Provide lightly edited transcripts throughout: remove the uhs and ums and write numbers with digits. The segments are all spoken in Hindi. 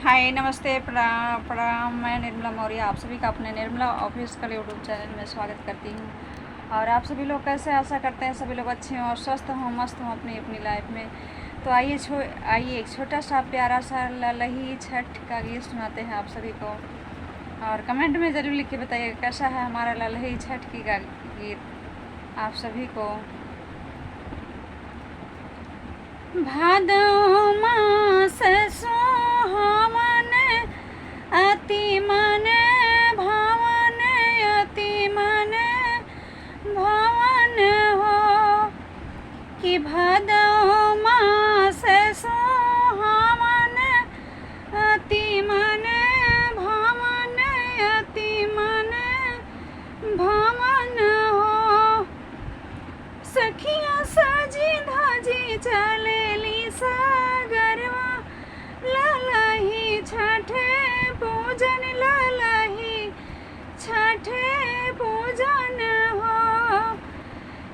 हाय नमस्ते प्रणाम प्रणाम। मैं निर्मला मौर्य आप सभी का अपने निर्मला ऑफिशियल यूट्यूब चैनल में स्वागत करती हूँ। और आप सभी लोग कैसे, आशा करते हैं सभी लोग अच्छे हों और स्वस्थ हों, मस्त हों अपनी अपनी लाइफ में। तो आइए एक छोटा सा प्यारा सा ललही छठ का गीत सुनाते हैं आप सभी को। और कमेंट में ज़रूर लिख के बताइए कैसा है हमारा ललही छठ की का गीत आप सभी को। भादो मास सुहावन अति मन भावन, अति मन भावन हो कि भादो मास सुहावन अति मन भावन, अति मन भावन हो। सखियाँ साजी धाजी चलेली सागरवा, ललही छठे पूजन, ललही छठे पूजन हो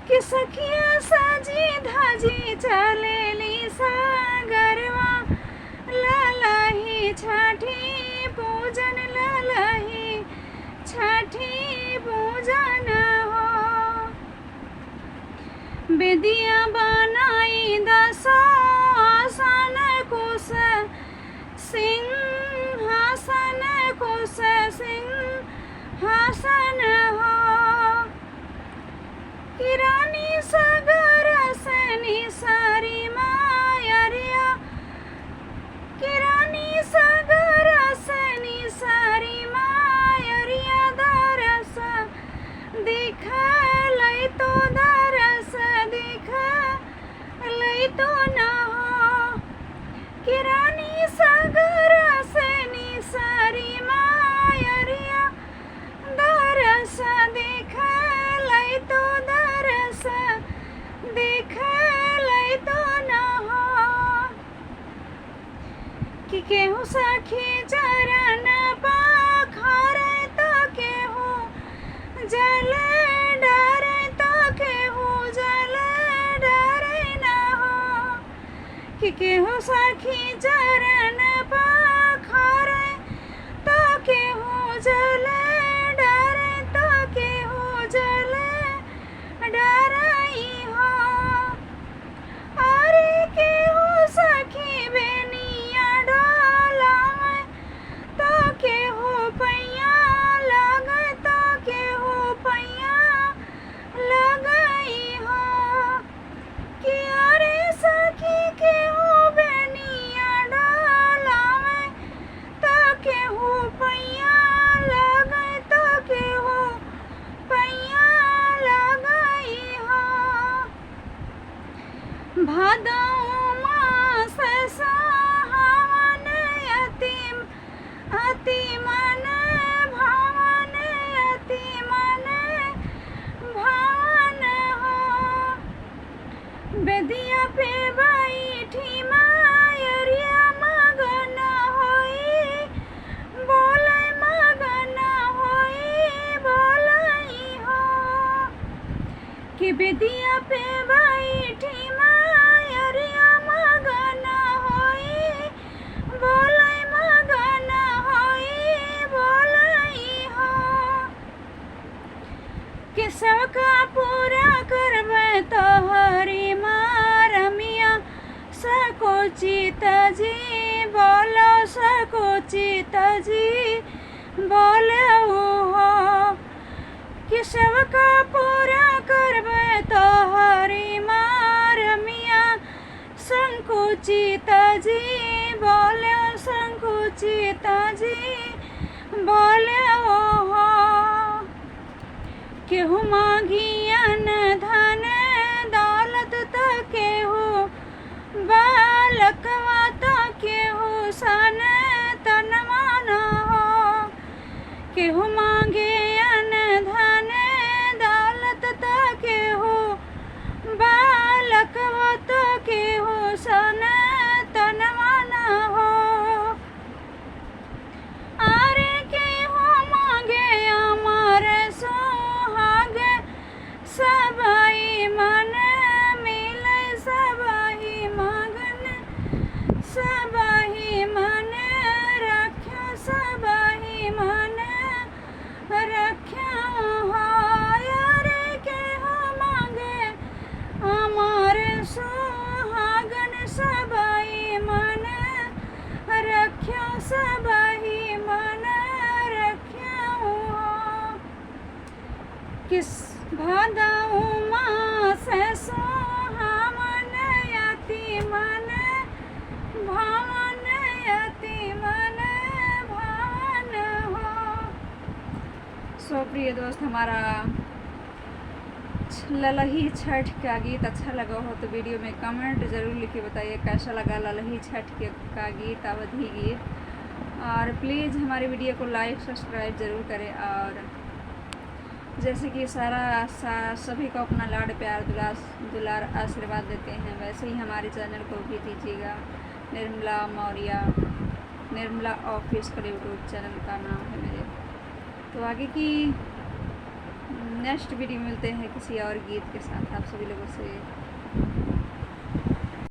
कि सखियाँ साजी धाजी चलेली सागरवा, ललही छठी पूजन, ललही छठी पूजन हो। बेदिया बनाई दसो आसन कुश सिंहासन, कुश सिंहासन हो कि रानी सगर सनी सारी मायरिया, कि रानी सगर सनी सारी मायरिया दरस दिखलै तो दरस दिखलै तो न हो कि रानी सगर सनी सारी मायरिया दरस दिखलै तो दरस दिखलै तो न हो कि केहू सखी चरण पाखरे तो केहू जल डरे, तो केहू जल डरे न हो कि केहू सखी चरण पाखरे तो केहू जल डरे, तो केहू जल डरई हो। अरे केहू सखी बेनिया डोलावे तो केहू पैया लगे, तो केहू पैया लगई हो कि अरे सखी केहू बेनिया डोलावे तो केहू पैया लगे, तो केहू पैया लगई हो। भादो मास सुहावन अति मन भावन, अति मन भावन हो। बेदिया पे बैठी मायरिया मगन होई बोलै, मगन होई बोलै हो कि बेदिया पे बैठी मायरिया मगन होई बोलै, मगन होई बोलै हो कि सबका पूरा करबै तोहरी मारमिया सकोचित जी बोलो, सकोचित जी बोलो हो कि सबका पूरा करबै तोहरी मारमिया संकुचित जी बोलो, संकुचित जी बोलो हो। केहू मांगियन धन दौलत तो केहू बालकवा, तो केहू सन तनवा न हो। केहू मांगियन धन दौलत तो केहू बालकवा, तो केहू सन तनवा न हो। अरे केहू मांगे अमर सुहाग सबई मन मिलै, सबई मगन सबई मन किस भादऊ मास सुहावन अति मन भावन अति मन भावन हो। सो प्रिय दोस्त, हमारा ललही छठ का गीत अच्छा लगा हो तो वीडियो में कमेंट ज़रूर लिख के बताइए कैसा लगा ललही छठ का गीत, अवधी गीत। और प्लीज़ हमारी वीडियो को लाइक सब्सक्राइब ज़रूर करें। और जैसे कि सभी को अपना लाड प्यार दुलार आशीर्वाद देते हैं, वैसे ही हमारे चैनल को भी दीजिएगा। Nirmala Maurya, Nirmala official YouTube channel का नाम है मेरे। तो आगे की नेक्स्ट वीडियो मिलते हैं किसी और गीत के साथ आप सभी लोगों से।